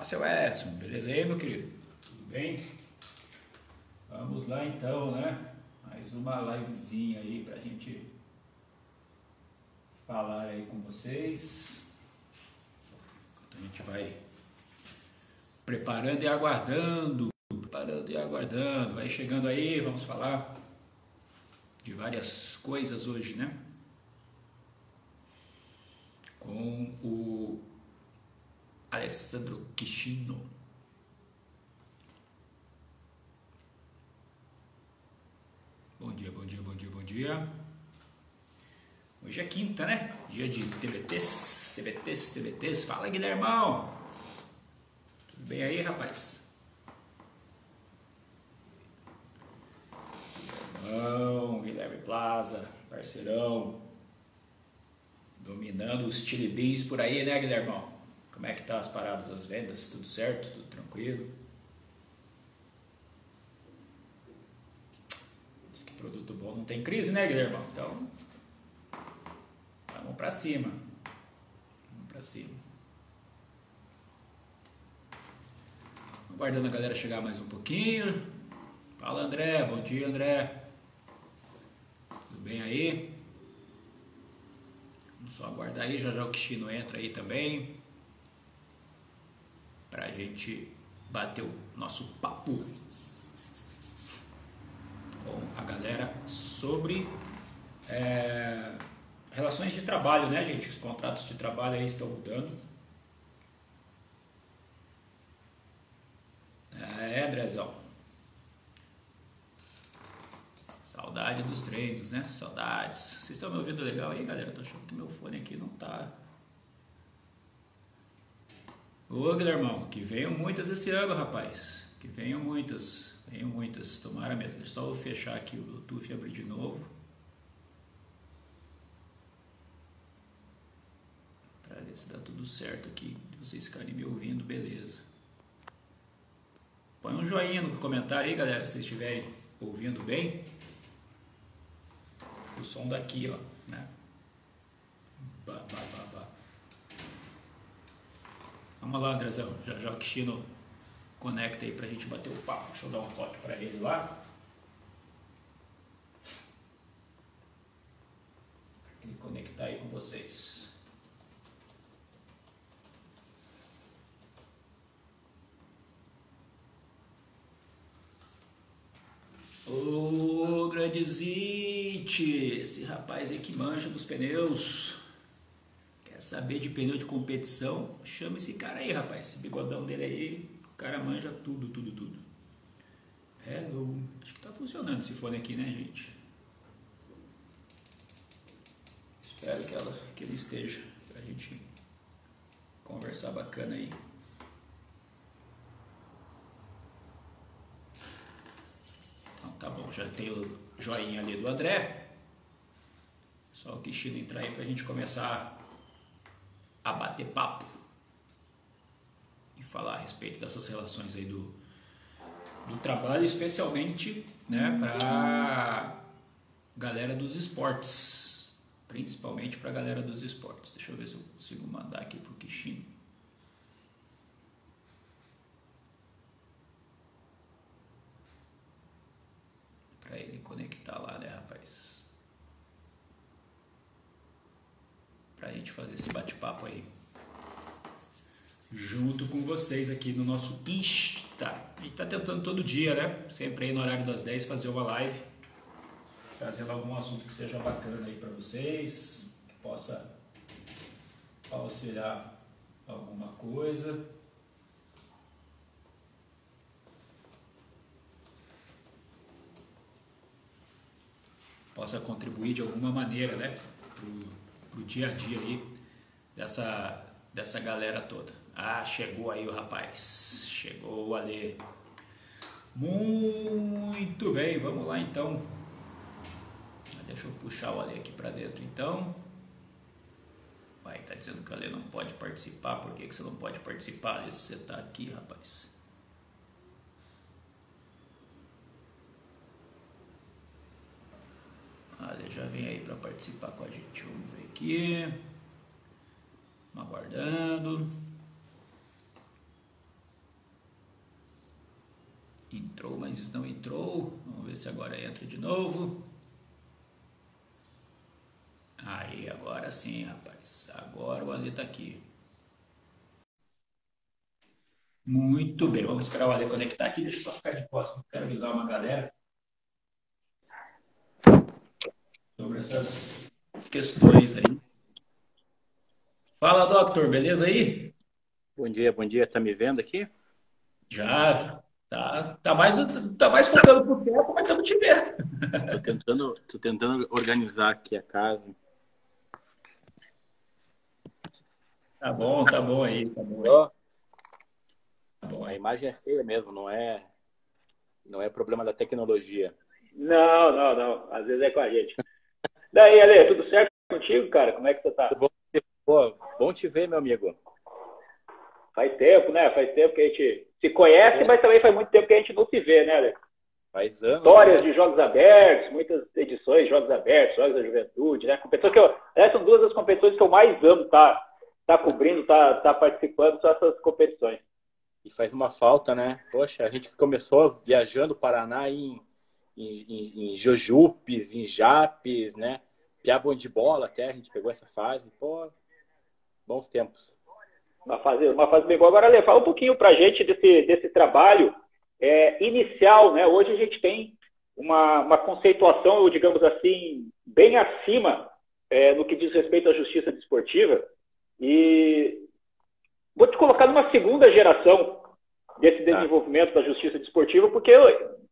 Seu Edson, beleza aí, meu querido? Tudo bem? Vamos lá então, né? Mais uma livezinha aí pra gente falar aí com vocês. A gente vai preparando e aguardando, vai chegando aí, vamos falar de várias coisas hoje, né? Com o Alessandro Kishino. Bom dia. Hoje é quinta, né? Dia de TBTs. Fala, Guilhermão. Tudo bem aí, rapaz? Guilherme Plaza, parceirão. Dominando os chili beans por aí, né, Guilhermão? Como é que tá as paradas, as vendas? Tudo certo? Tudo tranquilo? Diz que produto bom não tem crise, né, Guilhermão? Então, vamos pra cima. Aguardando a galera chegar mais um pouquinho. Fala, André. Bom dia, André. Tudo bem aí? Vamos só aguardar aí. Já o Kishino entra aí também. Pra gente bater o nosso papo com a galera sobre relações de trabalho, né, gente? Os contratos de trabalho aí estão mudando. Andrezão. Saudade dos treinos, né? Saudades. Vocês estão me ouvindo legal aí, galera? Eu tô achando que meu fone aqui não tá... Ô, Guilhermão, que venham muitas esse ano, rapaz. Que venham muitas. Tomara mesmo. Deixa só eu fechar aqui o Bluetooth e abrir de novo. Pra ver se dá tudo certo aqui. Vocês ficarem me ouvindo, beleza. Põe um joinha no comentário aí, galera, se vocês estiverem ouvindo bem. O som daqui, ó, né? Vamos lá, Andrezão. Já o Kishino conecta aí pra gente bater o papo. Deixa eu dar um toque pra ele lá. Pra ele conectar aí com vocês. Ô, Grandezite, esse rapaz aí que manja dos pneus. Quer saber de pneu de competição? Chama esse cara aí, rapaz. Esse bigodão dele aí, o cara manja tudo. Hello. Acho que tá funcionando esse fone aqui, né, gente? Espero que ele esteja pra gente conversar bacana aí. Tá bom, já tem o joinha ali do André. Só o Kishino entrar aí pra gente começar a bater papo e falar a respeito dessas relações aí do trabalho, especialmente, né, pra galera dos esportes, principalmente pra galera dos esportes. Deixa eu ver se eu consigo mandar aqui pro Kishino. Pra ele conectar lá, né, rapaz? Pra gente fazer esse bate-papo aí junto com vocês aqui no nosso Insta. A gente tá tentando todo dia, né? Sempre aí no horário das 10 fazer uma live, trazendo algum assunto que seja bacana aí pra vocês, que possa auxiliar alguma coisa. Possa contribuir de alguma maneira, né, pro dia a dia aí dessa galera toda. Ah, chegou aí o rapaz, chegou o Alê. Muito bem, vamos lá então. Deixa eu puxar o Alê aqui pra dentro então. Vai, tá dizendo que o Alê não pode participar. Por que você não pode participar se você tá aqui, rapaz? Ale já vem aí para participar com a gente. Vamos ver aqui. Aguardando. mas não entrou. Vamos ver se agora entra de novo. Aí, agora sim, rapaz. Agora o Ale tá aqui. Muito bem, vamos esperar o Ale conectar aqui. Deixa eu só ficar de próximo. Quero avisar uma galera sobre essas questões aí. Fala, doutor, beleza aí? Bom dia, bom dia. Tá me vendo aqui? Já. Tá mais focando pro tempo, mas estamos te vendo. Tô tentando organizar aqui a casa. Tá bom aí, tá bom aí. Ó, Tá bom a aí. imagem é feia mesmo, não é problema da tecnologia. Não, não, não. Às vezes é com a gente. Daí, Ale, tudo certo contigo, cara? Como é que você tá? Bom, pô, bom te ver, meu amigo. Faz tempo, né? Faz tempo que a gente se conhece, Pô, mas também faz muito tempo que a gente não se vê, né, Ale? faz anos, Histórias né? de jogos abertos, muitas edições de jogos abertos, jogos da juventude, né? Competições que essas são duas das competições que eu mais amo tá cobrindo, tá participando, são essas competições. E faz uma falta, né? Poxa, a gente começou viajando o Paraná em Jojupes, em Japes, né? Piabon de bola até, a gente pegou essa fase. Pô, bons tempos. Uma fase bem boa. Agora, Ale, fala um pouquinho pra gente desse trabalho inicial, né? Hoje a gente tem uma conceituação, digamos assim, bem acima no que diz respeito à justiça desportiva. E vou te colocar numa segunda geração desse Tá. desenvolvimento da justiça desportiva, porque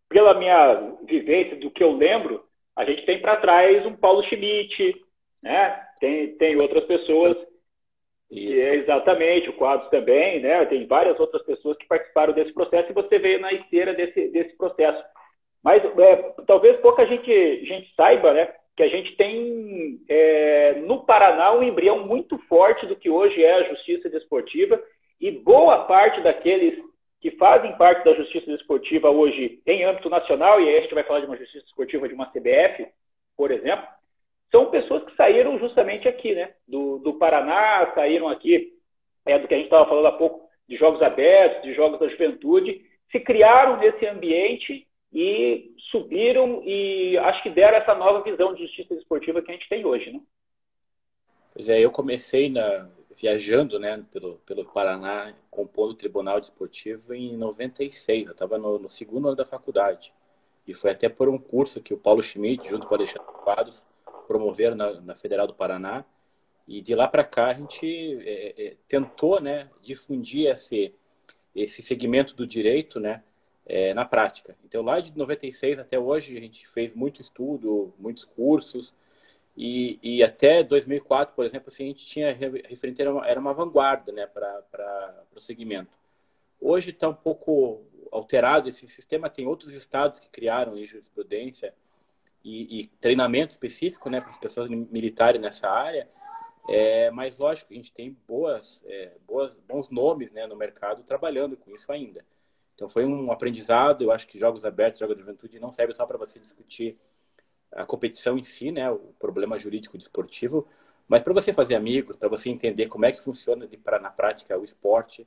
pela minha vivência, do que eu lembro, a gente tem para trás um Paulo Schmidt, né? Tem outras pessoas que Isso. é exatamente, o Quadros também, né? Tem várias outras pessoas que participaram desse processo e você veio na esteira desse processo. Mas talvez pouca gente saiba, né? Que a gente tem no Paraná um embrião muito forte do que hoje é a justiça desportiva e boa parte daqueles que fazem parte da justiça desportiva hoje em âmbito nacional, e aí a gente vai falar de uma justiça desportiva de uma CBF, por exemplo, são pessoas que saíram justamente aqui, né? Do Paraná, saíram aqui do que a gente estava falando há pouco, de jogos abertos, de jogos da juventude, se criaram nesse ambiente e subiram e acho que deram essa nova visão de justiça desportiva que a gente tem hoje, né? Pois é, eu comecei viajando, né, pelo Paraná, compondo o Tribunal Desportivo em 96. Eu estava no segundo ano da faculdade. E foi até por um curso que o Paulo Schmidt, junto com o Alexandre Quadros, promoveram na Federal do Paraná. E de lá para cá a gente tentou, né, difundir esse segmento do direito, né, na prática. Então, lá de 96 até hoje, a gente fez muito estudo, muitos cursos, e até 2004, por exemplo, assim, a gente tinha referente, era uma vanguarda, né, para o segmento. Hoje está um pouco alterado esse sistema, tem outros estados que criaram jurisprudência e treinamento específico, né, para as pessoas militares nessa área, mas lógico, a gente tem bons nomes, né, no mercado trabalhando com isso ainda. Então foi um aprendizado. Eu acho que jogos abertos, jogos de juventude não serve só para você discutir a competição em si, né, o problema jurídico desportivo, mas para você fazer amigos, para você entender como é que funciona na prática o esporte,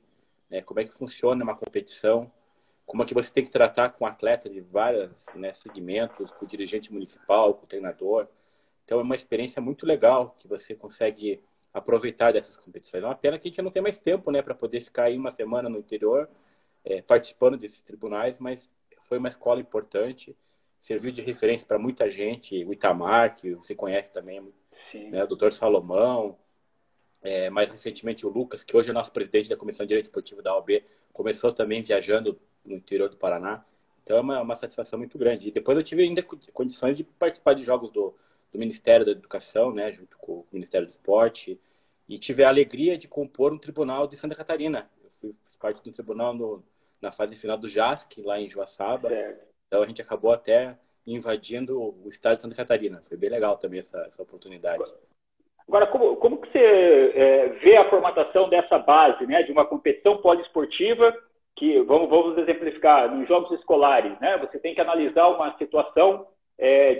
né, como é que funciona uma competição, como é que você tem que tratar com atleta de vários, né, segmentos, com o dirigente municipal, com o treinador. Então é uma experiência muito legal que você consegue aproveitar dessas competições. É uma pena que a gente não tem mais tempo, né, para poder ficar aí uma semana no interior participando desses tribunais, mas foi uma escola importante, serviu de referência para muita gente. O Itamar, que você conhece também, Sim. né, o Dr. Salomão, mais recentemente o Lucas, que hoje é nosso presidente da Comissão de Direito Esportivo da OAB, começou também viajando no interior do Paraná. Então é uma satisfação muito grande. E depois eu tive ainda condições de participar de jogos do Ministério da Educação, né, junto com o Ministério do Esporte, e tive a alegria de compor um tribunal de Santa Catarina. Eu fiz parte do tribunal na fase final do JASC, lá em Joaçaba. Certo. Então a gente acabou até invadindo o estado de Santa Catarina. Foi bem legal também essa oportunidade. Agora, como que você vê a formatação dessa base, né, de uma competição poliesportiva que, vamos exemplificar, nos jogos escolares, né, você tem que analisar uma situação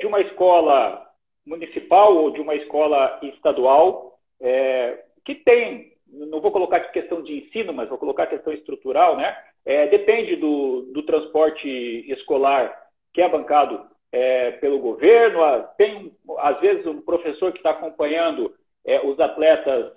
de uma escola municipal ou de uma escola estadual que tem, não vou colocar aqui questão de ensino, mas vou colocar questão estrutural, né, depende do transporte escolar que é bancado pelo governo, tem, às vezes, um professor que está acompanhando os atletas,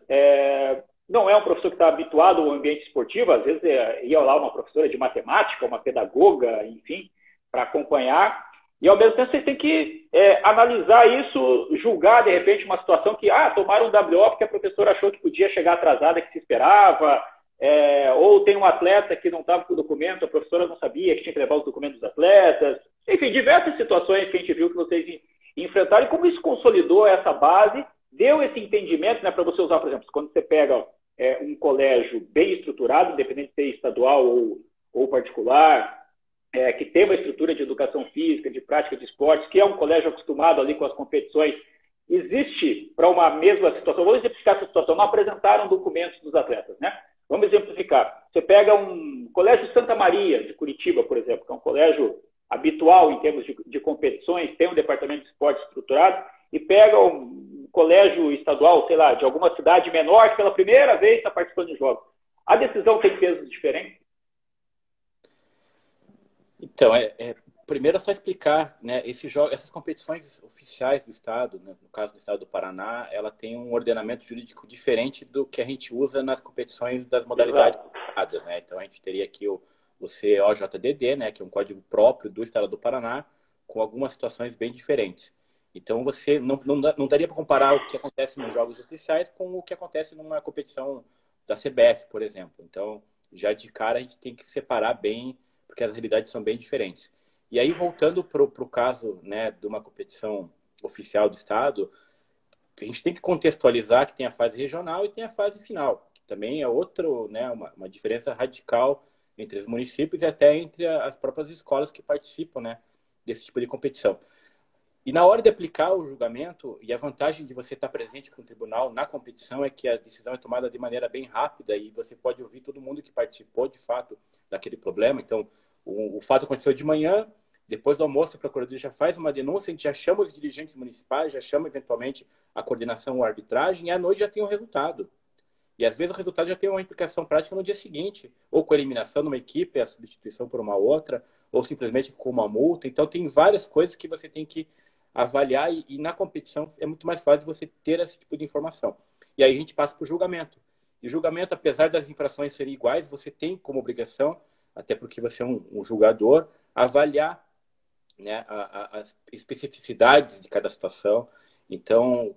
não é um professor que está habituado ao ambiente esportivo, às vezes ia lá uma professora de matemática, uma pedagoga, enfim, para acompanhar, e ao mesmo tempo você tem que analisar isso, julgar, de repente, uma situação que, tomaram um WO porque a professora achou que podia chegar atrasada, que se esperava, ou tem um atleta que não estava com o documento, a professora não sabia que tinha que levar os documentos dos atletas, enfim, diversas situações que a gente viu que vocês enfrentaram, e como isso consolidou essa base, deu esse entendimento, né, para você usar, por exemplo, quando você pega um colégio bem estruturado, independente de ser estadual ou particular, que tem uma estrutura de educação física, de prática de esportes, que é um colégio acostumado ali com as competições, existe para uma mesma situação, vamos exemplificar essa situação, não apresentaram documentos dos atletas, né? Vamos exemplificar. Você pega um colégio Santa Maria, de Curitiba, por exemplo, que é um colégio habitual em termos de competições, tem um departamento de esporte estruturado, e pega um colégio estadual, sei lá, de alguma cidade menor, que pela primeira vez está participando de jogos. A decisão tem pesos diferentes? Então, primeiro é só explicar, né, essas competições oficiais do Estado, né, no caso do Estado do Paraná, ela tem um ordenamento jurídico diferente do que a gente usa nas competições das modalidades privadas, né? Então, a gente teria aqui o COJDD, né, que é um código próprio do Estado do Paraná, com algumas situações bem diferentes. Então, você não daria para comparar o que acontece nos jogos oficiais com o que acontece numa competição da CBF, por exemplo. Então, já de cara, a gente tem que separar bem, porque as realidades são bem diferentes. E aí, voltando para o caso, né, de uma competição oficial do Estado, a gente tem que contextualizar que tem a fase regional e tem a fase final, que também é outro, né, uma diferença radical entre os municípios e até entre as próprias escolas que participam, né, desse tipo de competição. E na hora de aplicar o julgamento, e a vantagem de você estar presente com o tribunal na competição é que a decisão é tomada de maneira bem rápida e você pode ouvir todo mundo que participou, de fato, daquele problema. Então, o fato aconteceu de manhã, depois do almoço, a Procuradoria já faz uma denúncia, a gente já chama os dirigentes municipais, já chama, eventualmente, a coordenação ou a arbitragem, e à noite já tem o resultado. E, às vezes, o resultado já tem uma implicação prática no dia seguinte, ou com a eliminação de uma equipe, a substituição por uma outra, ou simplesmente com uma multa. Então, tem várias coisas que você tem que avaliar e na competição é muito mais fácil você ter esse tipo de informação. E aí a gente passa para o julgamento. E o julgamento, apesar das infrações serem iguais, você tem como obrigação, até porque você é um julgador, avaliar, né, as especificidades de cada situação. Então,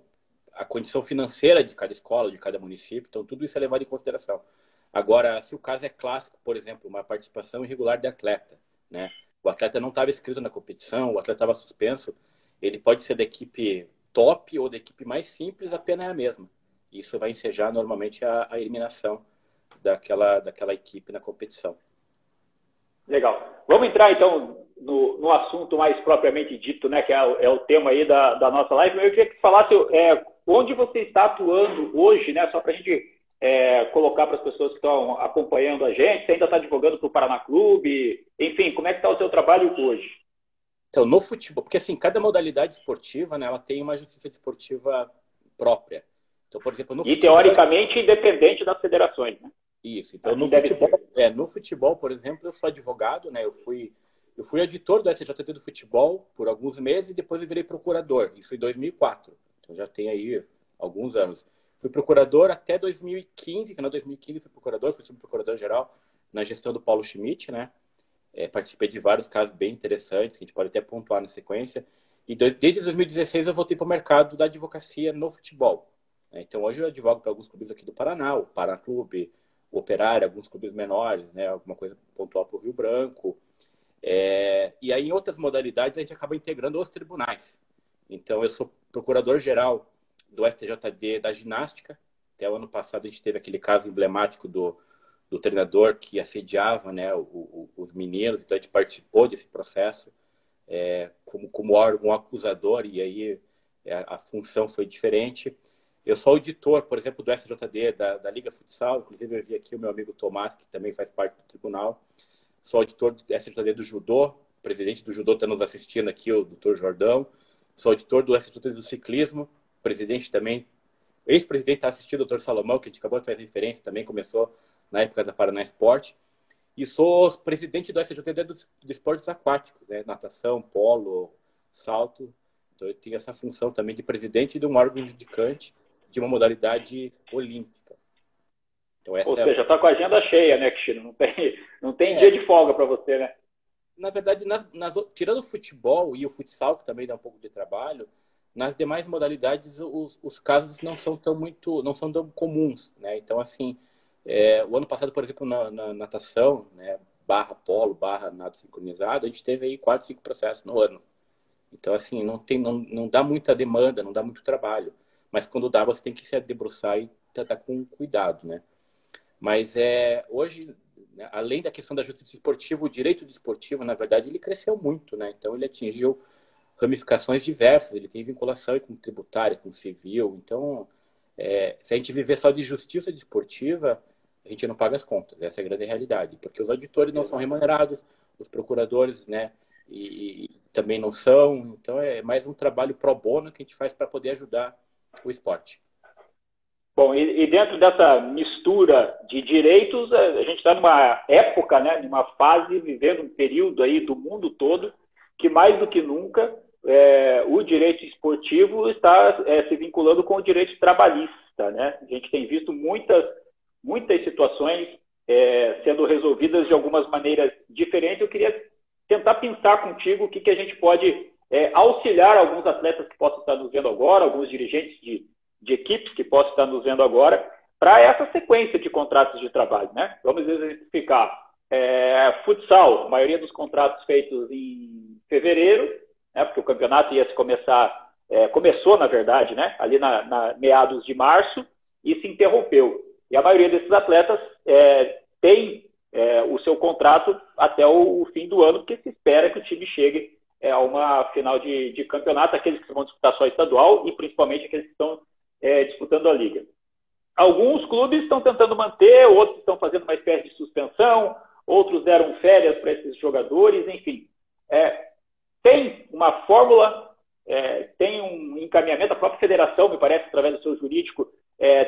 a condição financeira de cada escola, de cada município. Então, tudo isso é levado em consideração. Agora, se o caso é clássico, por exemplo, uma participação irregular de atleta, né? O atleta não estava inscrito na competição, o atleta estava suspenso, ele pode ser da equipe top ou da equipe mais simples, a pena é a mesma. Isso vai ensejar normalmente a eliminação daquela equipe na competição. Legal. Vamos entrar, então, no assunto mais propriamente dito, né, que é o tema aí da nossa live. Eu queria que você falasse onde você está atuando hoje, né, só para a gente colocar para as pessoas que estão acompanhando a gente, você ainda está advogando para o Paraná Clube, enfim, como é que está o seu trabalho hoje? Então, no futebol, porque assim, cada modalidade esportiva, né, ela tem uma justiça desportiva própria. Então, por exemplo, no futebol, teoricamente independente das federações, né? Isso. Então, no futebol, por exemplo, eu sou advogado, né? Eu fui auditor do SJT do futebol por alguns meses e depois eu virei procurador. Isso em 2004. Então, já tem aí alguns anos. Fui procurador até 2015, final de 2015 fui procurador, fui subprocurador-geral na gestão do Paulo Schmidt, né? Participei de vários casos bem interessantes, que a gente pode até pontuar na sequência. E desde 2016 eu voltei para o mercado da advocacia no futebol. Então hoje eu advogo para alguns clubes aqui do Paraná, o Paraná Clube, o Operário, alguns clubes menores, né? Alguma coisa pontual para o Rio Branco. E aí em outras modalidades a gente acaba integrando os tribunais. Então eu sou procurador-geral do STJD da ginástica. Até o ano passado a gente teve aquele caso emblemático do treinador que assediava, né, os meninos, então a gente participou desse processo como órgão acusador, e aí a função foi diferente. Eu sou auditor, por exemplo, do SJD, da Liga Futsal, inclusive eu vi aqui o meu amigo Tomás, que também faz parte do tribunal. Sou auditor do SJD do Judô, o presidente do Judô está nos assistindo aqui, o doutor Jordão. Sou auditor do SJD do Ciclismo, presidente também, ex-presidente está assistindo, o doutor Salomão, que a gente acabou de fazer referência, também começou na época da Paraná Esporte. E sou presidente do SJTD de esportes aquáticos, né? Natação, polo, salto. Então eu tenho essa função também de presidente de um órgão judicante de uma modalidade olímpica. Então Ou essa seja, está com a agenda cheia, né, Cristiano? Não tem dia de folga para você, né? na verdade, tirando o futebol e o futsal, que também dá um pouco de trabalho, nas demais modalidades os casos não são tão comuns, né? Então, assim, o ano passado, por exemplo, na natação, né, barra polo, barra nado sincronizado, a gente teve aí 4, 5 processos no ano. Então, assim, não dá muita demanda, não dá muito trabalho. Mas quando dá, você tem que se debruçar e tratar com cuidado, né? Mas hoje, né, além da questão da justiça esportiva, o direito desportivo, na verdade, ele cresceu muito, né? Então, ele atingiu ramificações diversas. Ele tem vinculação com tributária, com civil. Então, se a gente viver só de justiça desportiva, a gente não paga as contas. Essa é a grande realidade. Porque os auditores não são remunerados, os procuradores, né? E também não são. Então, é mais um trabalho pro bono que a gente faz para poder ajudar o esporte. Bom, e dentro dessa mistura de direitos, a gente está numa época, né, numa fase, vivendo um período aí do mundo todo, que mais do que nunca o direito esportivo está se vinculando com o direito trabalhista, né? A gente tem visto muitas situações sendo resolvidas de algumas maneiras diferentes. Eu queria tentar pensar contigo o que a gente pode auxiliar alguns atletas que possam estar nos vendo agora, alguns dirigentes de equipes que possam estar nos vendo agora, para essa sequência de contratos de trabalho, né? Vamos exemplificar. Futsal, a maioria dos contratos feitos em fevereiro, né, porque o campeonato ia se começou, na verdade, né, ali na meados de março, e se interrompeu. E a maioria desses atletas tem o seu contrato até o fim do ano, porque se espera que o time chegue a uma final de campeonato, aqueles que vão disputar só estadual e principalmente aqueles que estão disputando a liga. Alguns clubes estão tentando manter, outros estão fazendo uma espécie de suspensão, outros deram férias para esses jogadores, enfim. Tem uma fórmula, tem um encaminhamento, a própria federação, me parece, através do seu jurídico,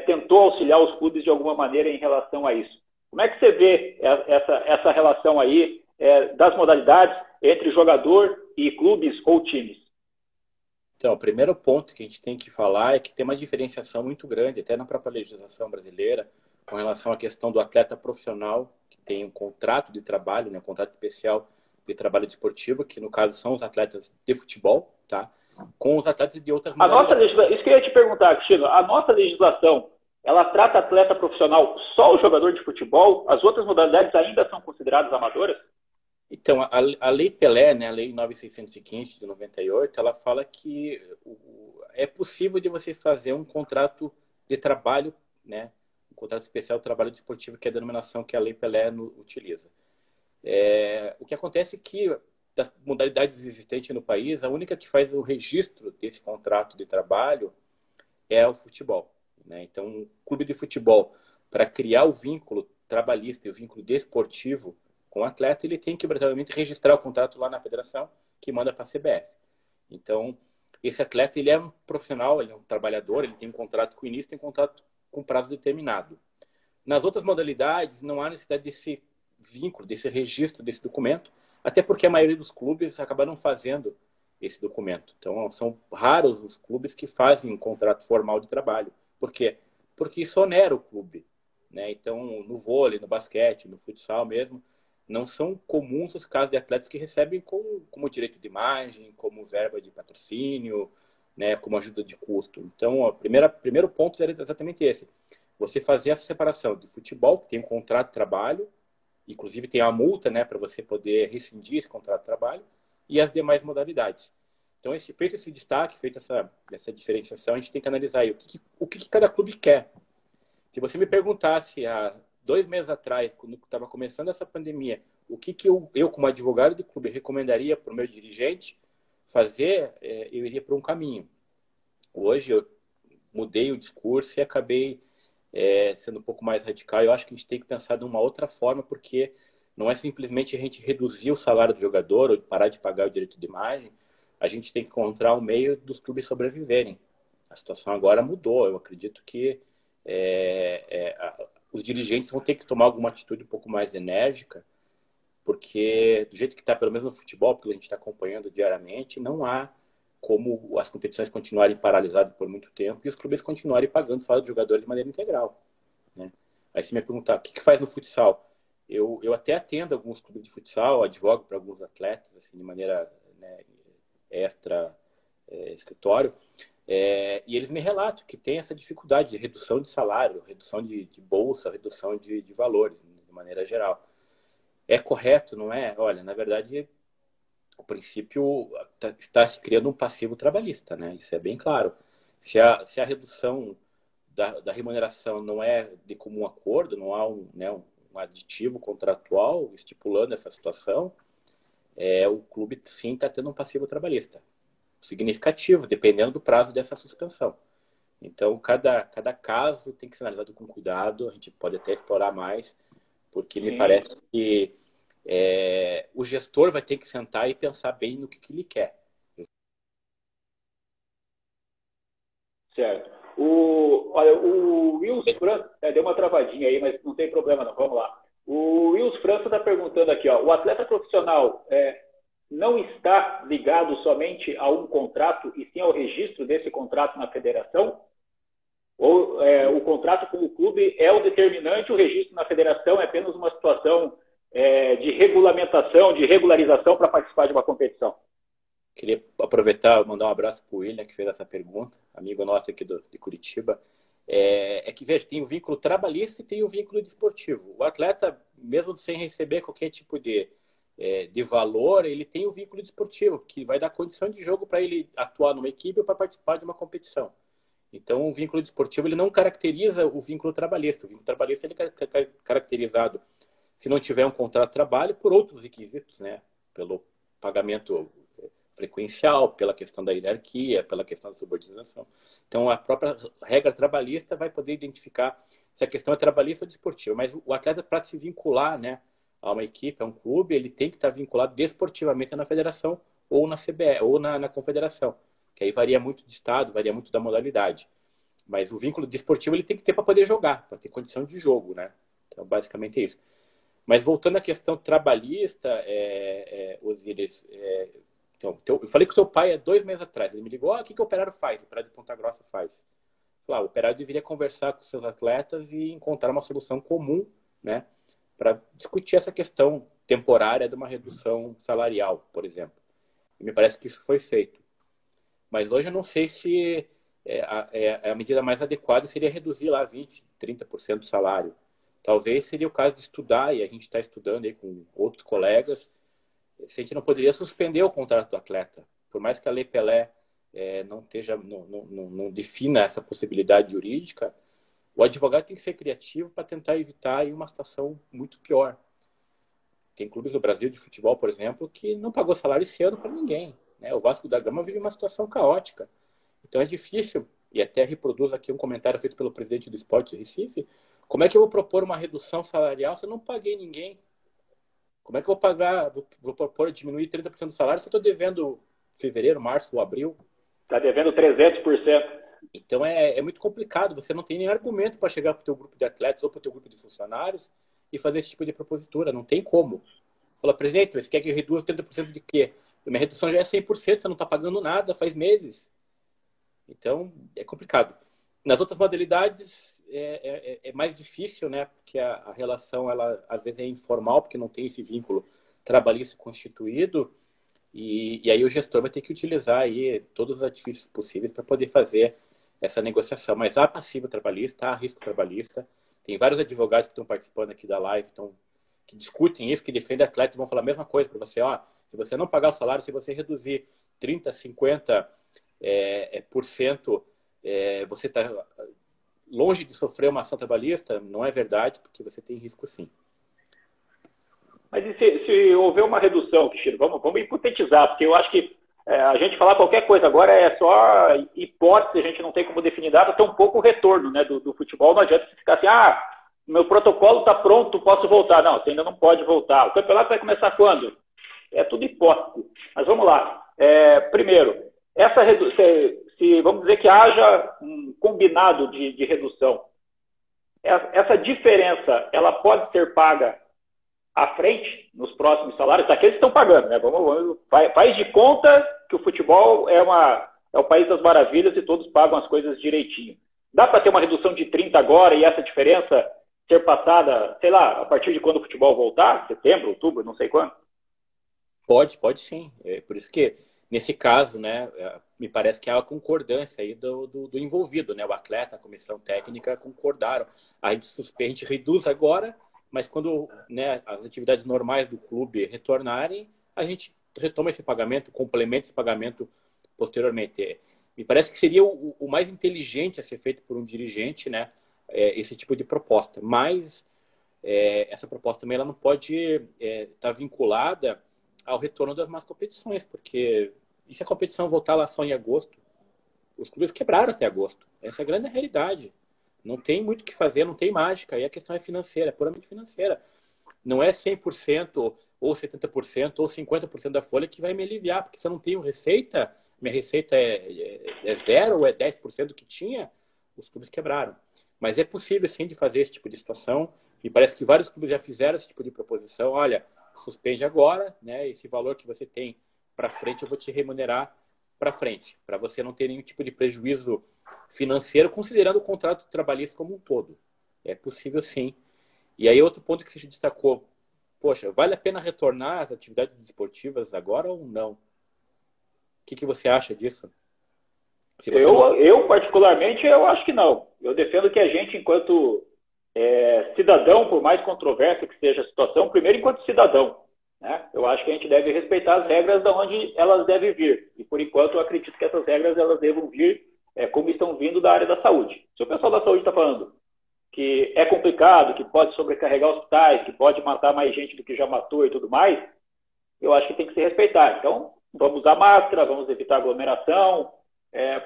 tentou auxiliar os clubes de alguma maneira em relação a isso. Como é que você vê essa relação aí das modalidades entre jogador e clubes ou times? Então, o primeiro ponto que a gente tem que falar é que tem uma diferenciação muito grande, até na própria legislação brasileira, com relação à questão do atleta profissional, que tem um contrato de trabalho, né, um contrato especial de trabalho desportivo, que no caso são os atletas de futebol, tá? Com os atletas de outras modalidades. Isso que eu ia te perguntar, Cristiano, a nossa legislação, ela trata atleta profissional só o jogador de futebol? As outras modalidades ainda são consideradas amadoras? Então, a Lei Pelé, né, a Lei 9.615 de 98, ela fala que é possível de você fazer um contrato de trabalho, né, um contrato especial de trabalho desportivo, que é a denominação que a Lei Pelé utiliza. O que acontece é que, das modalidades existentes no país, a única que faz o registro desse contrato de trabalho é o futebol, né? Então, um clube de futebol, para criar o vínculo trabalhista e o vínculo desportivo com o atleta, ele tem que obrigatoriamente registrar o contrato lá na federação, que manda para a CBF. Então, esse atleta, ele é um profissional, ele é um trabalhador, ele tem um contrato com o início, tem um contrato com prazo determinado. Nas outras modalidades, não há necessidade desse vínculo, desse registro desse documento, até porque a maioria dos clubes acabaram fazendo esse documento. Então, são raros os clubes que fazem um contrato formal de trabalho. Por quê? Porque isso onera o clube, né? Então, no vôlei, no basquete, no futsal mesmo, não são comuns os casos de atletas que recebem como direito de imagem, como verba de patrocínio, né, como ajuda de custo. Então, o primeiro ponto era exatamente esse. Você fazer essa separação de futebol, que tem um contrato de trabalho, inclusive tem a multa, né, para você poder rescindir esse contrato de trabalho, e as demais modalidades. Então, feito esse destaque, feita essa diferenciação, a gente tem que analisar aí o que cada clube quer. Se você me perguntasse há 2 meses atrás, quando estava começando essa pandemia, o que eu como advogado do clube, recomendaria para o meu dirigente fazer, eu iria para um caminho. Hoje eu mudei o discurso e acabei sendo um pouco mais radical. Eu acho que a gente tem que pensar de uma outra forma, porque não é simplesmente a gente reduzir o salário do jogador ou parar de pagar o direito de imagem. A gente tem que encontrar um meio dos clubes sobreviverem. A situação agora mudou. Eu acredito que os dirigentes vão ter que tomar alguma atitude um pouco mais enérgica porque do jeito que está, pelo menos no futebol, porque a gente está acompanhando diariamente, não há como as competições continuarem paralisadas por muito tempo e os clubes continuarem pagando o salário de jogadores de maneira integral, né? Aí você me perguntar, o que faz no futsal? Eu até atendo alguns clubes de futsal, advogo para alguns atletas, assim, de maneira, né, extra escritório, e eles me relatam que tem essa dificuldade de redução de salário, redução de bolsa, redução de valores, de maneira geral. É correto, não é? Olha, na verdade, o princípio está se criando um passivo trabalhista, né? Isso é bem claro. Se a redução da remuneração não é de comum acordo, não há um aditivo contratual estipulando essa situação, o clube sim está tendo um passivo trabalhista significativo, dependendo do prazo dessa suspensão. Então, cada caso tem que ser analisado com cuidado, a gente pode até explorar mais, porque me parece que o gestor vai ter que sentar e pensar bem no que ele quer. Certo. O Wilson França, deu uma travadinha aí, mas não tem problema não, vamos lá. O Wilson França está perguntando aqui, ó, o atleta profissional não está ligado somente a um contrato e sim ao registro desse contrato na federação? Ou o contrato com o clube é o determinante, o registro na federação é apenas uma situação de regulamentação, de regularização para participar de uma competição? Queria aproveitar e mandar um abraço para o William, que fez essa pergunta, amigo nosso aqui de Curitiba. Que, veja, tem o vínculo trabalhista e tem o vínculo desportivo. O atleta, mesmo sem receber qualquer tipo de valor, ele tem o vínculo desportivo, que vai dar condição de jogo para ele atuar numa equipe ou para participar de uma competição. Então, o vínculo desportivo ele não caracteriza o vínculo trabalhista. O vínculo trabalhista ele é caracterizado, se não tiver um contrato de trabalho, por outros requisitos, né? Pelo pagamento frequencial, pela questão da hierarquia, pela questão da subordinação. Então, a própria regra trabalhista vai poder identificar se a questão é trabalhista ou desportiva. Mas o atleta, para se vincular, né, a uma equipe, a um clube, ele tem que estar vinculado desportivamente na federação ou na CBE, ou na confederação, que aí varia muito de estado, varia muito da modalidade. Mas o vínculo desportivo ele tem que ter para poder jogar, para ter condição de jogo, né? Então, basicamente é isso. Mas voltando à questão trabalhista, Osíris, então, eu falei com o teu pai há 2 meses atrás. Ele me ligou, o que o Operário faz? O Operário de Ponta Grossa faz. Falei, o Operário deveria conversar com os seus atletas e encontrar uma solução comum, né, para discutir essa questão temporária de uma redução salarial, por exemplo. E me parece que isso foi feito. Mas hoje eu não sei se a medida mais adequada seria reduzir lá 20%, 30% do salário. Talvez seria o caso de estudar, e a gente está estudando aí com outros colegas, se a gente não poderia suspender o contrato do atleta. Por mais que a Lei Pelé não defina essa possibilidade jurídica, o advogado tem que ser criativo para tentar evitar aí uma situação muito pior. Tem clubes no Brasil de futebol, por exemplo, que não pagou salário esse ano para ninguém, né? O Vasco da Gama vive uma situação caótica. Então é difícil, e até reproduz aqui um comentário feito pelo presidente do Sport de Recife, como é que eu vou propor uma redução salarial se eu não paguei ninguém? Como é que eu vou propor diminuir 30% do salário se eu estou devendo fevereiro, março ou abril? Está devendo 300%. Então é muito complicado. Você não tem nenhum argumento para chegar para o teu grupo de atletas ou para o teu grupo de funcionários e fazer esse tipo de propositura. Não tem como. Fala, presidente, você quer que eu reduza 30% de quê? Minha redução já é 100%, você não está pagando nada faz meses. Então, é complicado. Nas outras modalidades, é mais difícil, né? Porque a relação, ela às vezes é informal, porque não tem esse vínculo trabalhista constituído, e aí o gestor vai ter que utilizar aí todos os artifícios possíveis para poder fazer essa negociação. Mas há passivo trabalhista, há risco trabalhista. Tem vários advogados que estão participando aqui da live, que discutem isso, que defendem atletas, vão falar a mesma coisa para você. Se você não pagar o salário, se você reduzir 30%, 50%, você está longe de sofrer uma ação trabalhista. Não é verdade, porque você tem risco sim. Mas e se houver uma redução, Kishiro, vamos hipotetizar, porque eu acho que a gente falar qualquer coisa agora é só hipótese, a gente não tem como definir data, tão pouco o retorno, né, do futebol. Não adianta você ficar assim, meu protocolo está pronto, posso voltar. Não, você ainda não pode voltar. O campeonato vai começar quando? É tudo hipótese. Mas vamos lá. Primeiro, essa redução, se vamos dizer que haja um combinado de redução, essa diferença ela pode ser paga à frente nos próximos salários, daqueles que estão pagando, né? Faz de conta que o futebol é o país das maravilhas e todos pagam as coisas direitinho. Dá para ter uma redução de 30 agora e essa diferença ser passada, sei lá, a partir de quando o futebol voltar? Setembro, outubro, não sei quando? Pode sim. É por isso que, nesse caso, né, me parece que há uma concordância aí do envolvido, né? O atleta, a comissão técnica concordaram. A gente reduz agora, mas quando, né, as atividades normais do clube retornarem, a gente retoma esse pagamento, complementa esse pagamento posteriormente. Me parece que seria o mais inteligente a ser feito por um dirigente, né, esse tipo de proposta. Mas essa proposta também ela não pode estar vinculada ao retorno das más competições, porque e se a competição voltar lá só em agosto? Os clubes quebraram até agosto. Essa é a grande realidade. Não tem muito o que fazer, não tem mágica. E a questão é financeira, é puramente financeira. Não é 100% ou 70% ou 50% da folha que vai me aliviar, porque se eu não tenho receita, minha receita é 0 ou é 10% do que tinha, os clubes quebraram. Mas é possível, sim, de fazer esse tipo de situação. E parece que vários clubes já fizeram esse tipo de proposição. Olha, suspende agora, né? Esse valor que você tem para frente, eu vou te remunerar para frente, para você não ter nenhum tipo de prejuízo financeiro, considerando o contrato trabalhista como um todo. É possível, sim. E aí, outro ponto que você destacou, poxa, vale a pena retornar às atividades esportivas agora ou não? O que você acha disso? Se você eu, particularmente, eu acho que não. Eu defendo que a gente, enquanto cidadão, por mais controversa que seja a situação, primeiro enquanto cidadão, né? Eu acho que a gente deve respeitar as regras de onde elas devem vir. E, por enquanto, eu acredito que essas regras elas devam vir como estão vindo da área da saúde. Se o pessoal da saúde está falando que é complicado, que pode sobrecarregar hospitais, que pode matar mais gente do que já matou e tudo mais, eu acho que tem que se respeitar. Então, vamos usar máscara, vamos evitar aglomeração,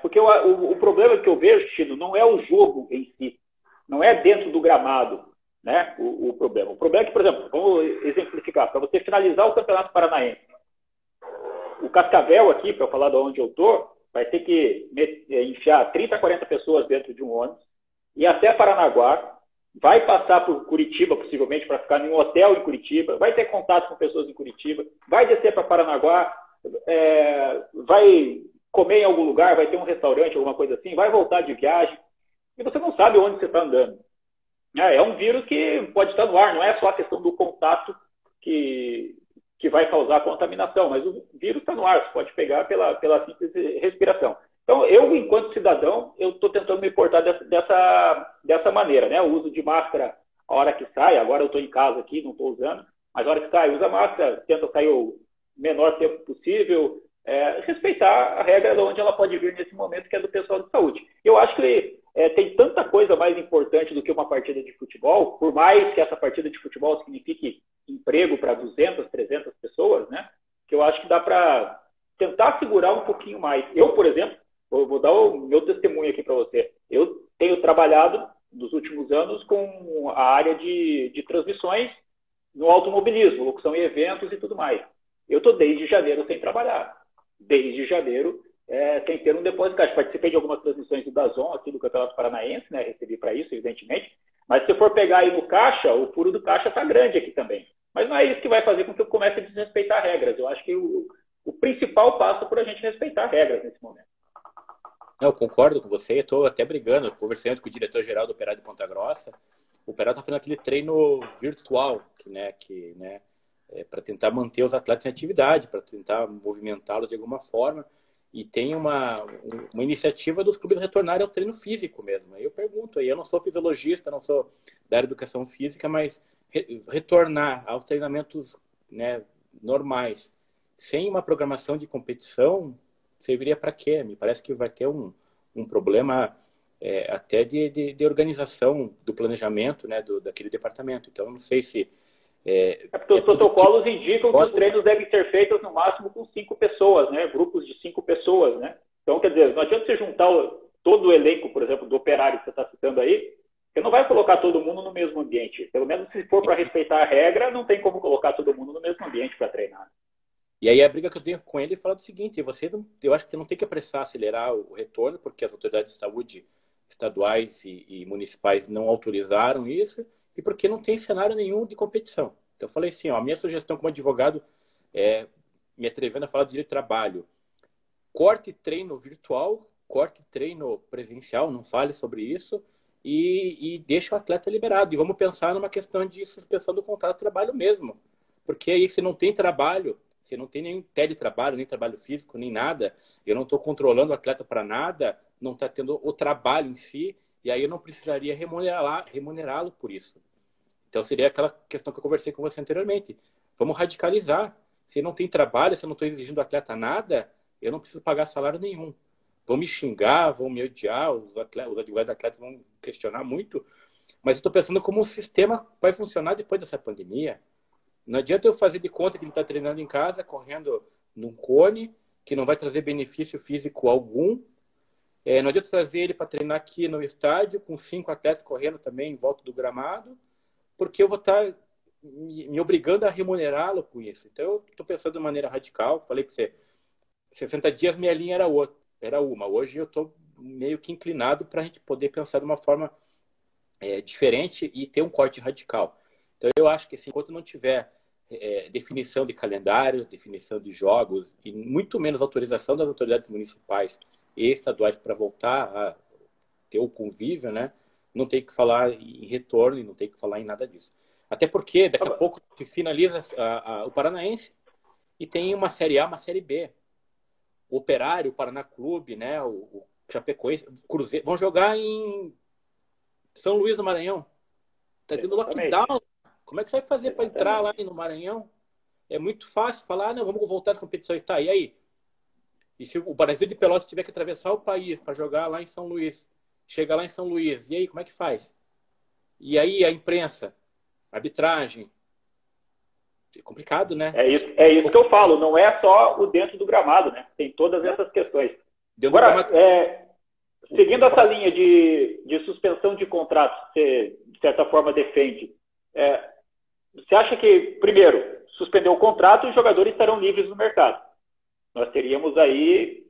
porque o problema que eu vejo, Chino, não é o jogo em si, não é dentro do gramado, né, o problema. O problema é que, por exemplo, vamos exemplificar, para você finalizar o Campeonato Paranaense, o Cascavel aqui, para eu falar de onde eu estou, vai ter que enfiar 30, 40 pessoas dentro de um ônibus, e até Paranaguá, vai passar por Curitiba, possivelmente, para ficar em um hotel em Curitiba, vai ter contato com pessoas em Curitiba, vai descer para Paranaguá, vai comer em algum lugar, vai ter um restaurante, alguma coisa assim, vai voltar de viagem, e você não sabe onde você está andando. É um vírus que pode estar no ar, não é só a questão do contato que vai causar contaminação, mas o vírus está no ar, você pode pegar pela simples respiração. Então, eu, enquanto cidadão, eu estou tentando me portar dessa maneira, né? O uso de máscara a hora que sai, agora eu estou em casa aqui, não estou usando, mas a hora que sai, usa máscara, tenta sair o menor tempo possível, respeitar a regra de onde ela pode vir nesse momento, que é do pessoal de saúde. Eu acho que tem tanta coisa mais importante do que uma partida de futebol, por mais que essa partida de futebol signifique emprego para 200, 300 pessoas, né? Que eu acho que dá para tentar segurar um pouquinho mais. Eu, por exemplo, vou dar o meu testemunho aqui para você. Eu tenho trabalhado nos últimos anos com a área de transmissões no automobilismo, locução em eventos e tudo mais. Eu estou desde janeiro sem trabalhar. Desde janeiro, sem ter um depósito de caixa. Participei de algumas transmissões do DAZN, aqui do Campeonato Paranaense, né? Recebi para isso, evidentemente. Mas se for pegar aí no caixa, o furo do caixa está grande aqui também. Mas não é isso que vai fazer com que eu comece a desrespeitar regras. Eu acho que o principal passa por a gente respeitar regras nesse momento. Eu concordo com você, estou até brigando, conversando com o diretor-geral do Operário de Ponta Grossa. O Operário está fazendo aquele treino virtual, para tentar manter os atletas em atividade, para tentar movimentá-los de alguma forma. E tem uma iniciativa dos clubes retornarem ao treino físico mesmo. Aí eu pergunto, eu não sou fisiologista, não sou da área de educação física, mas retornar aos treinamentos, né, normais, sem uma programação de competição, serviria para quê? Me parece que vai ter um problema até de organização do planejamento, né, daquele departamento. Então, eu não sei se... porque os protocolos indicam que os treinos devem ser feitos no máximo com 5 pessoas, né? Grupos de 5 pessoas, né? Então, quer dizer, não adianta você juntar todo o elenco, por exemplo, do Operário que você está citando aí, você não vai colocar todo mundo no mesmo ambiente. Pelo menos se for para respeitar a regra, não tem como colocar todo mundo no mesmo ambiente para treinar. E aí a briga que eu tenho com ele é falar do seguinte, eu acho que você não tem que apressar, acelerar o retorno, porque as autoridades de saúde estaduais e municipais não autorizaram isso, e porque não tem cenário nenhum de competição. Então eu falei assim, ó, a minha sugestão como advogado é, me atrevendo a falar do direito do trabalho, corte treino virtual, corte treino presencial, não fale sobre isso, e deixa o atleta liberado. E vamos pensar numa questão de suspensão do contrato de trabalho mesmo. Porque aí, se não tem trabalho, se não tem nenhum teletrabalho, nem trabalho físico, nem nada, eu não estou controlando o atleta para nada, não está tendo o trabalho em si, e aí eu não precisaria remunerá-lo por isso. Então seria aquela questão que eu conversei com você anteriormente. Vamos radicalizar. Se não tem trabalho, se eu não estou exigindo do atleta nada, eu não preciso pagar salário nenhum. Vão me xingar, vão me odiar, os advogados da atleta vão questionar muito, mas eu estou pensando como o sistema vai funcionar depois dessa pandemia. Não adianta eu fazer de conta que ele está treinando em casa, correndo num cone, que não vai trazer benefício físico algum. Não adianta trazer ele para treinar aqui no estádio, com 5 atletas correndo também em volta do gramado, porque eu vou estar me obrigando a remunerá-lo com isso. Então, eu estou pensando de maneira radical. Falei para você, 60 dias minha linha era uma. Hoje eu estou meio que inclinado para a gente poder pensar de uma forma diferente e ter um corte radical. Então, eu acho que assim, enquanto não tiver definição de calendário, definição de jogos e muito menos autorização das autoridades municipais e estaduais para voltar a ter o convívio, né? Não tem que falar em retorno e não tem que falar em nada disso. Até porque daqui a pouco se finaliza o Paranaense e tem uma Série A, uma Série B. O Operário, o Paraná Clube, né? O Chapecoense, o Cruzeiro, vão jogar em São Luís do Maranhão. Tá tendo lockdown. Como é que você vai fazer para entrar lá no Maranhão? É muito fácil falar, não, vamos voltar às competições. Tá, e aí? E se o Brasil de Pelotas tiver que atravessar o país para jogar lá em São Luís, chega lá em São Luís, e aí, como é que faz? E aí, a imprensa, a arbitragem. É complicado, né? É isso que eu falo, não é só o dentro do gramado, né? Tem todas essas questões. Agora, seguindo essa linha de suspensão de contratos, você, de certa forma, defende, você acha que, primeiro, suspender o contrato e os jogadores estarão livres no mercado? Nós teríamos aí...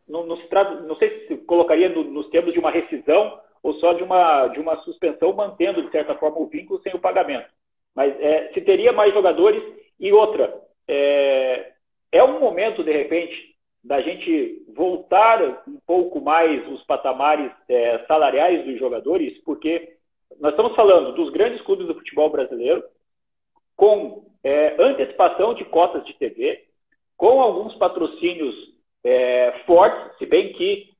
não sei se colocaria nos termos de uma rescisão ou só de uma suspensão, mantendo, de certa forma, o vínculo sem o pagamento. Mas se teria mais jogadores. E outra, é um momento, de repente, da gente voltar um pouco mais os patamares salariais dos jogadores, porque nós estamos falando dos grandes clubes do futebol brasileiro, com antecipação de cotas de TV, com alguns patrocínios fortes, se bem que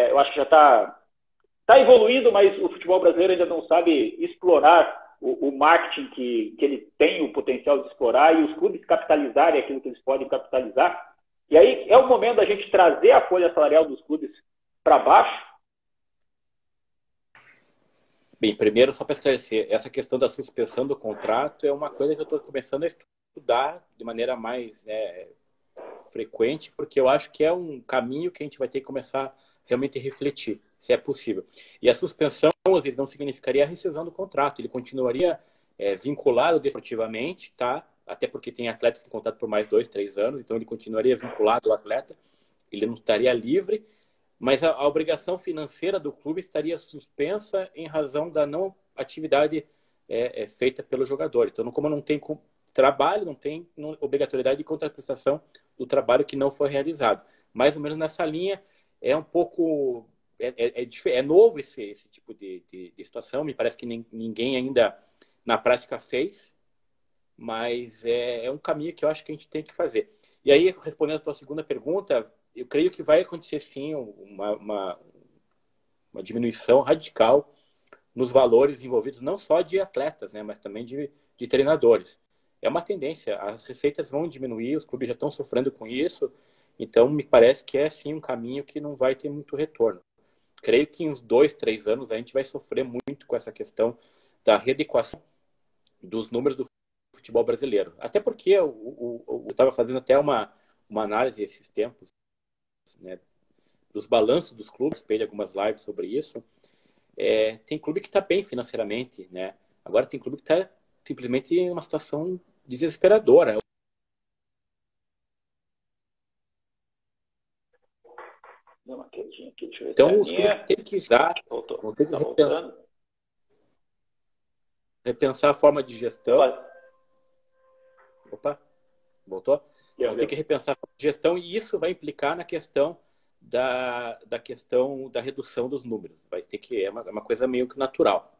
eu acho que já está evoluído, mas o futebol brasileiro ainda não sabe explorar o marketing que ele tem o potencial de explorar e os clubes capitalizarem aquilo que eles podem capitalizar. E aí é o momento da gente trazer a folha salarial dos clubes para baixo. Bem, primeiro, só para esclarecer, essa questão da suspensão do contrato é uma coisa que eu estou começando a estudar de maneira mais frequente, porque eu acho que é um caminho que a gente vai ter que começar realmente a refletir, se é possível. E a suspensão, às vezes, não significaria a rescisão do contrato, ele continuaria vinculado desportivamente, tá? Até porque tem atleta que tem contrato por mais 2, 3 anos, então ele continuaria vinculado ao atleta, ele não estaria livre, mas a obrigação financeira do clube estaria suspensa em razão da não atividade feita pelo jogador. Então, como não tem trabalho, não tem obrigatoriedade de contraprestação do trabalho que não foi realizado. Mais ou menos nessa linha, é um pouco... É novo esse tipo de situação, me parece que ninguém ainda na prática fez, mas é um caminho que eu acho que a gente tem que fazer. E aí, respondendo a tua segunda pergunta, eu creio que vai acontecer sim uma diminuição radical nos valores envolvidos, não só de atletas, né, mas também de treinadores. É uma tendência, as receitas vão diminuir, os clubes já estão sofrendo com isso, então me parece que é sim um caminho que não vai ter muito retorno. Creio que em uns 2, 3 anos a gente vai sofrer muito com essa questão da readequação dos números do futebol brasileiro. Até porque eu estava fazendo até uma análise esses tempos, né, dos balanços dos clubes, participei de algumas lives sobre isso. Tem clube que está bem financeiramente, né? Agora tem clube que está simplesmente em uma situação desesperadora. Então os clubes têm que vão ter que repensar. repensar a forma de gestão. Opa, voltou? Vamos ter que repensar a forma de gestão e isso vai implicar na questão da redução dos números. Vai ter que é uma coisa meio que natural.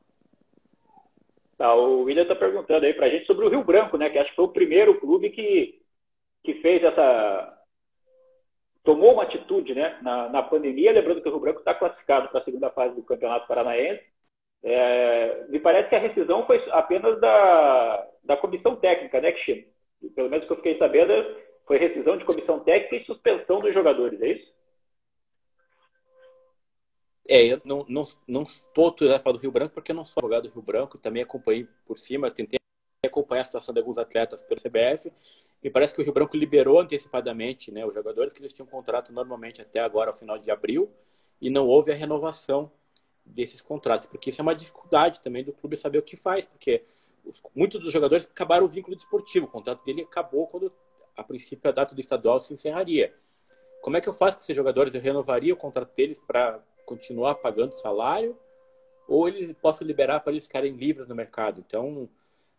Tá, o William está perguntando aí para a gente sobre o Rio Branco, né? Que acho que foi o primeiro clube que fez tomou uma atitude, né? Na pandemia, lembrando que o Rio Branco está classificado para a segunda fase do Campeonato Paranaense. Me parece que a rescisão foi apenas da comissão técnica, né, Cristiano? Pelo menos que eu fiquei sabendo, foi rescisão de comissão técnica e suspensão dos jogadores, é isso? Eu não estou a falar do Rio Branco porque eu não sou advogado do Rio Branco, também acompanhei por cima, tentei acompanhar a situação de alguns atletas pelo CBF e parece que o Rio Branco liberou antecipadamente, né, os jogadores que eles tinham contrato normalmente até agora, ao final de abril, e não houve a renovação desses contratos, porque isso é uma dificuldade também do clube saber o que faz, porque muitos dos jogadores acabaram o vínculo desportivo, o contrato dele acabou quando, a princípio, a data do estadual se encerraria. Como é que eu faço com esses jogadores? Eu renovaria o contrato deles para continuar pagando salário ou eles posso liberar para eles ficarem livres no mercado? Então,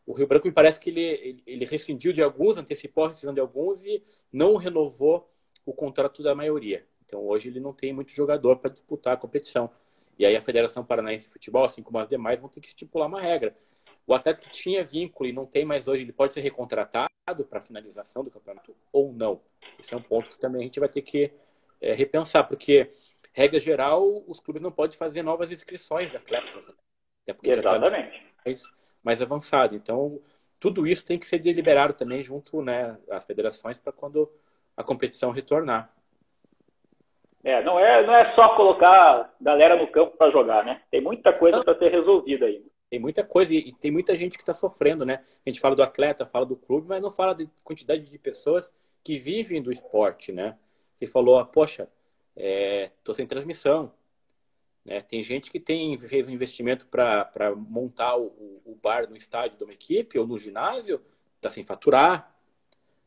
o Rio Branco me parece que ele rescindiu de alguns, antecipou a rescisão de alguns e não renovou o contrato da maioria. Então, hoje ele não tem muito jogador para disputar a competição. E aí a Federação Paranaense de Futebol, assim como as demais, vão ter que estipular uma regra. O atleta que tinha vínculo e não tem mais hoje, ele pode ser recontratado para a finalização do campeonato ou não? Esse é um ponto que também a gente vai ter que repensar, porque, regra geral, os clubes não podem fazer novas inscrições de atletas. Até porque exatamente. Já está mais avançado. Então, tudo isso tem que ser deliberado também junto, né, às federações para quando a competição retornar. Não é só colocar galera no campo para jogar, né? Tem muita coisa para ser resolvida aí. Tem muita coisa e tem muita gente que está sofrendo, né? A gente fala do atleta, fala do clube, mas não fala da quantidade de pessoas que vivem do esporte, né? Você falou, poxa, tô sem transmissão. Né? Tem gente que fez um investimento para montar o bar no estádio de uma equipe ou no ginásio, está sem faturar.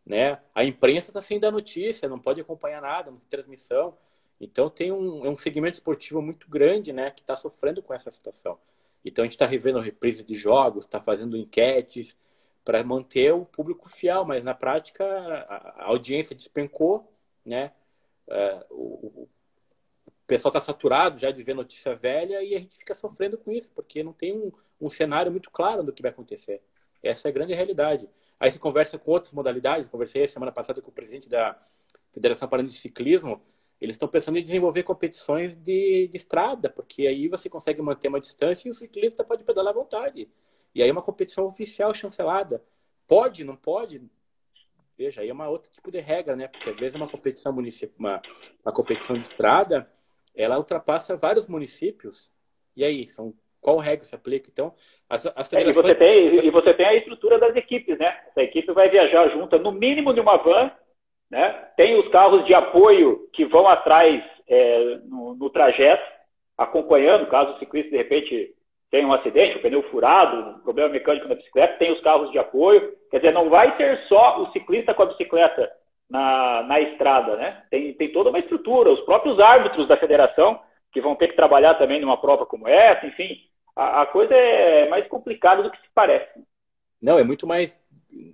Né? A imprensa está sem dar notícia, não pode acompanhar nada, não tem transmissão. Então tem um segmento esportivo muito grande, né, que está sofrendo com essa situação. Então a gente está revendo a reprise de jogos, está fazendo enquetes para manter o público fiel, mas na prática a audiência despencou, né? O pessoal está saturado já de ver notícia velha e a gente fica sofrendo com isso, porque não tem um cenário muito claro do que vai acontecer. Essa é a grande realidade. Aí você conversa com outras modalidades, conversei semana passada com o presidente da Federação Paranaense de Ciclismo, eles estão pensando em desenvolver competições de estrada, porque aí você consegue manter uma distância e o ciclista pode pedalar à vontade. E aí é uma competição oficial chancelada. Pode, não pode? Veja, aí é uma outro tipo de regra, né? Porque às vezes uma competição uma competição de estrada, ela ultrapassa vários municípios. E aí, qual regra se aplica? Então, as federações... e você tem a estrutura das equipes, né? Essa equipe vai viajar junta, no mínimo de uma van, né? Tem os carros de apoio que vão atrás no trajeto, acompanhando, caso o ciclista, de repente, tenha um acidente, um pneu furado, um problema mecânico na bicicleta, tem os carros de apoio. Quer dizer, não vai ser só o ciclista com a bicicleta na estrada, né? Tem toda uma estrutura, os próprios árbitros da federação, que vão ter que trabalhar também numa prova como essa, enfim, a coisa é mais complicada do que se parece. Não, é muito mais,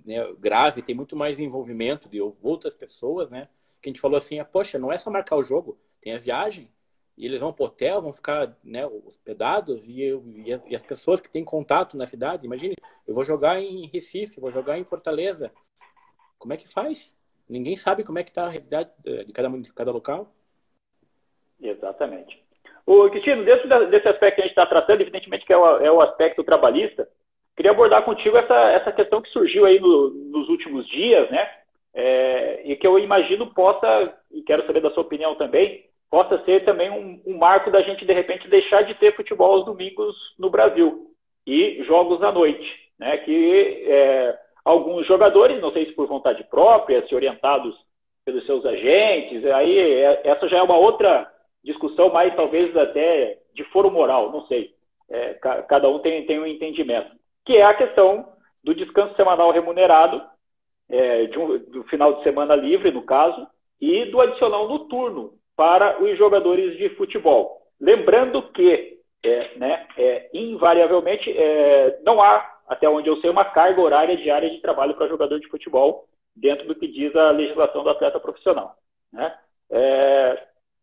né, grave, tem muito mais envolvimento de outras pessoas, né? Que a gente falou assim, poxa, não é só marcar o jogo, tem a viagem, e eles vão pro hotel, vão ficar, né, hospedados, e as pessoas que têm contato na cidade, imagine, eu vou jogar em Recife, vou jogar em Fortaleza, como é que faz? Ninguém sabe como é que está a realidade de cada local. Exatamente. Cristino, dentro desse aspecto que a gente está tratando, evidentemente que é o aspecto trabalhista, queria abordar contigo essa questão que surgiu aí nos últimos dias, né? E que eu imagino possa, e quero saber da sua opinião também, possa ser também um marco da gente, de repente, deixar de ter futebol aos domingos no Brasil e jogos à noite, né? Que alguns jogadores, não sei se por vontade própria, se orientados pelos seus agentes, aí essa já é uma outra discussão mais, talvez, até de foro moral, não sei. Cada um tem um entendimento. Que é a questão do descanso semanal remunerado, do final de semana livre, no caso, e do adicional noturno para os jogadores de futebol. Lembrando que, invariavelmente, não há até onde eu sei, uma carga horária diária de trabalho para jogador de futebol, dentro do que diz a legislação do atleta profissional, né?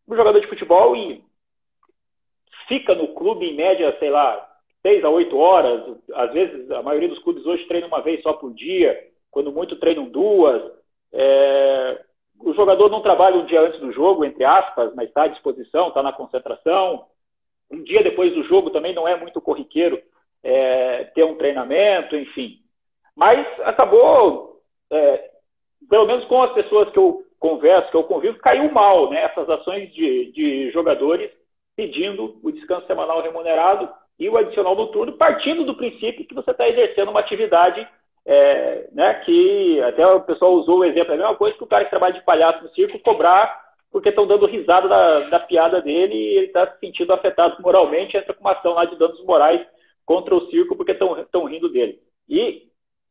O jogador de futebol fica no clube, em média, sei lá, 6 a 8 horas. Às vezes, a maioria dos clubes hoje treina uma vez só por dia, quando muito treinam duas. O jogador não trabalha um dia antes do jogo, entre aspas, mas está à disposição, está na concentração. Um dia depois do jogo também não é muito corriqueiro ter um treinamento, enfim. Mas acabou, pelo menos com as pessoas que eu converso, que eu convivo, caiu mal, né? Essas ações de jogadores pedindo o descanso semanal remunerado e o adicional noturno, partindo do princípio que você está exercendo uma atividade, né, que até o pessoal usou o exemplo, é a mesma coisa que o cara que trabalha de palhaço no circo cobrar porque estão dando risada da piada dele e ele está se sentindo afetado moralmente, entra com uma ação lá de danos morais contra o circo porque estão rindo dele. E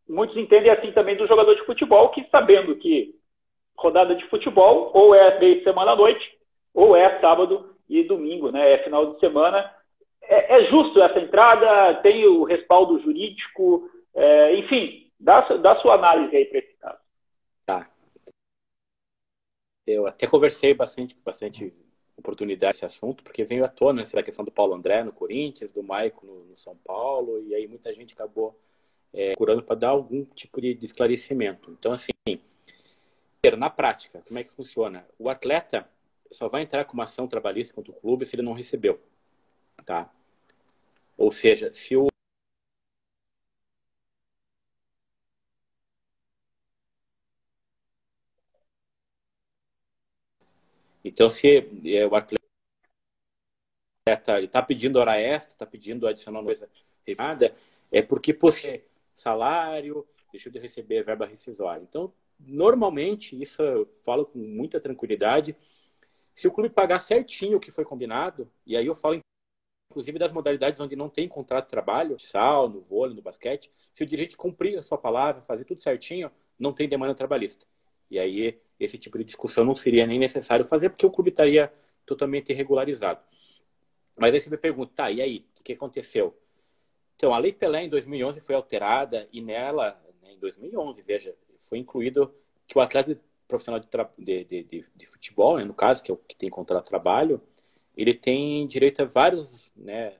muitos entendem assim também do jogador de futebol, que sabendo que rodada de futebol ou é meio de semana à noite, ou é sábado e domingo, né? É final de semana. É justo essa entrada, tem o respaldo jurídico, enfim, dá sua análise aí para esse caso. Tá. Eu até conversei bastante oportunidade nesse assunto, porque veio à tona essa questão do Paulo André no Corinthians, do Maicon no São Paulo, e aí muita gente acabou procurando para dar algum tipo de esclarecimento. Então, assim, na prática, como é que funciona? O atleta só vai entrar com uma ação trabalhista contra o clube se ele não recebeu, tá? Ou seja, se o então se o atleta está pedindo hora extra, está pedindo adicional coisa nada, é porque possui salário, deixou de receber verba rescisória. Então, normalmente, isso eu falo com muita tranquilidade, se o clube pagar certinho o que foi combinado, e aí eu falo inclusive das modalidades onde não tem contrato de trabalho, no futsal, no vôlei, no basquete, se o dirigente cumprir a sua palavra, fazer tudo certinho, não tem demanda trabalhista. E aí esse tipo de discussão não seria nem necessário fazer, porque o clube estaria totalmente regularizado. Mas aí você me pergunta, tá, e aí? O que aconteceu? Então, a Lei Pelé, em 2011, foi alterada e nela, né, em 2011, veja, foi incluído que o atleta profissional de futebol, né, no caso, que é o que tem contrato de trabalho, ele tem direito a várias, né,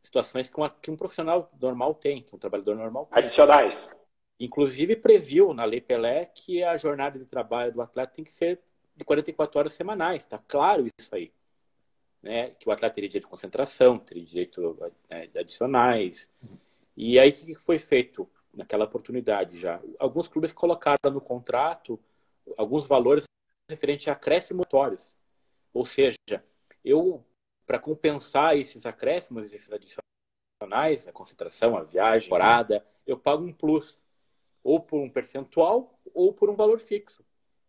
situações que um profissional normal tem, que um trabalhador normal tem. Adicionais. Inclusive, previu na Lei Pelé que a jornada de trabalho do atleta tem que ser de 44 horas semanais. Está claro isso aí. Né? Que o atleta teria direito de concentração, teria direito a adicionais. E aí, o que foi feito naquela oportunidade já? Alguns clubes colocaram no contrato alguns valores referentes a acréscimos motórios. Ou seja, para compensar esses acréscimos, esses adicionais, a concentração, a viagem, a temporada, eu pago um plus, ou por um percentual, ou por um valor fixo.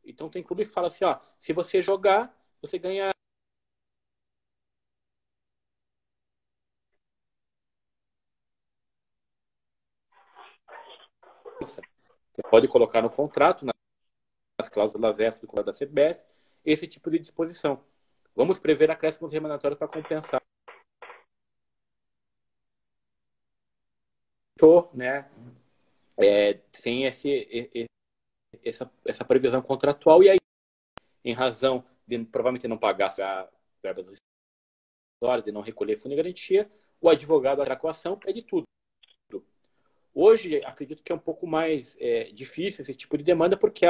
Então tem clube que fala assim, ó, se você jogar, você ganha você pode colocar no contrato, nas cláusulas extras do contrato da CBF, esse tipo de disposição. Vamos prever acréscimos remuneratórios para compensar. Né? Sem essa previsão contratual, e aí, em razão de provavelmente não pagar a verba rescisória, de não recolher fundo de garantia, o advogado da acusação pede tudo. Hoje, acredito que é um pouco mais difícil esse tipo de demanda, porque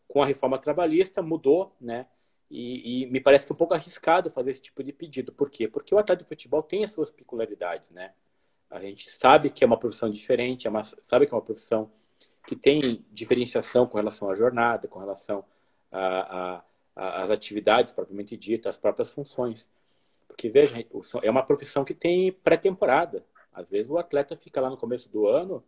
com a reforma trabalhista mudou, né? E me parece que é um pouco arriscado fazer esse tipo de pedido. Por quê? Porque o atleta de futebol tem as suas peculiaridades, né? A gente sabe que é uma profissão diferente, sabe que é uma profissão que tem diferenciação com relação à jornada, com relação às atividades propriamente ditas, às próprias funções. Porque, veja, é uma profissão que tem pré-temporada. Às vezes o atleta fica lá no começo do ano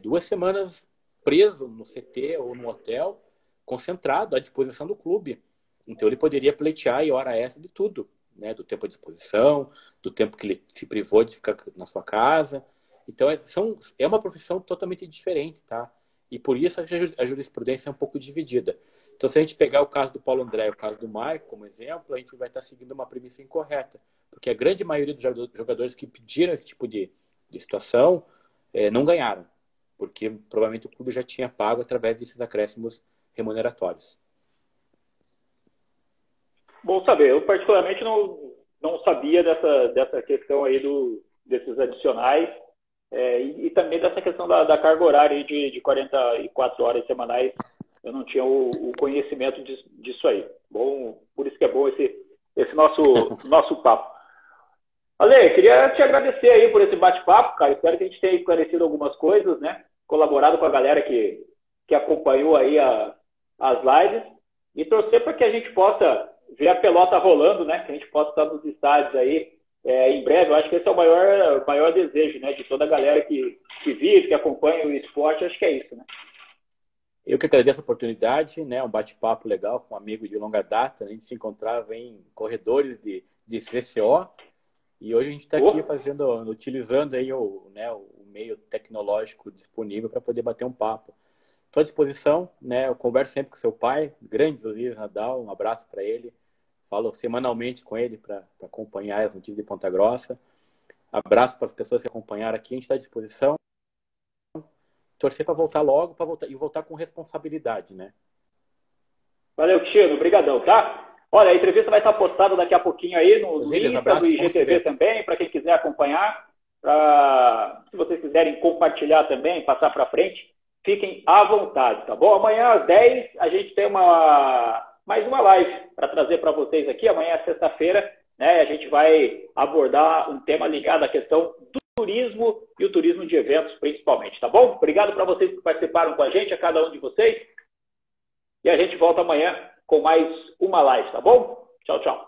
2 semanas preso no CT ou no hotel, concentrado à disposição do clube. Então ele poderia pleitear e hora extra de tudo, né? Do tempo à disposição, do tempo que ele se privou de ficar na sua casa. Então é uma profissão totalmente diferente, tá? E por isso a jurisprudência é um pouco dividida. Então, se a gente pegar o caso do Paulo André e o caso do Maicon como exemplo, a gente vai estar seguindo uma premissa incorreta. Porque a grande maioria dos jogadores que pediram esse tipo de situação não ganharam, porque provavelmente o clube já tinha pago através desses acréscimos remuneratórios. Bom saber. Eu particularmente não sabia dessa questão aí desses adicionais e também dessa questão da carga horária aí de 44 horas semanais. Eu não tinha o conhecimento disso aí. Bom, por isso que é bom esse nosso papo. Ale, queria te agradecer aí por esse bate-papo, cara. Espero que a gente tenha esclarecido algumas coisas, né? Colaborado com a galera que acompanhou aí as lives e torcer para que a gente possa ver a pelota rolando, né? Que a gente possa estar nos estádios aí em breve. Eu acho que esse é o maior desejo, né? De toda a galera que vive, que acompanha o esporte. Acho que é isso, né? Eu que agradeço a oportunidade, né? Um bate-papo legal com um amigo de longa data. A gente se encontrava em corredores de CCO e hoje a gente está aqui utilizando aí o meio tecnológico disponível para poder bater um papo. Estou à disposição, né? Eu converso sempre com seu pai, grande Josias Nadal, um abraço para ele. Falo semanalmente com ele para acompanhar as notícias de Ponta Grossa. Abraço para as pessoas que acompanharam aqui, a gente está à disposição. Torcer para voltar logo e voltar com responsabilidade, né? Valeu, Cristiano. Obrigadão, tá? Olha, a entrevista vai estar postada daqui a pouquinho aí no Insta, do IGTV também, para quem quiser acompanhar. Se vocês quiserem compartilhar também, passar para frente, fiquem à vontade, tá bom? Amanhã às 10 a gente tem mais uma live para trazer para vocês aqui. Amanhã é sexta-feira, né? A gente vai abordar um tema ligado à questão do turismo e o turismo de eventos, principalmente, tá bom? Obrigado para vocês que participaram com a gente, a cada um de vocês. E a gente volta amanhã com mais uma live, tá bom? Tchau, tchau.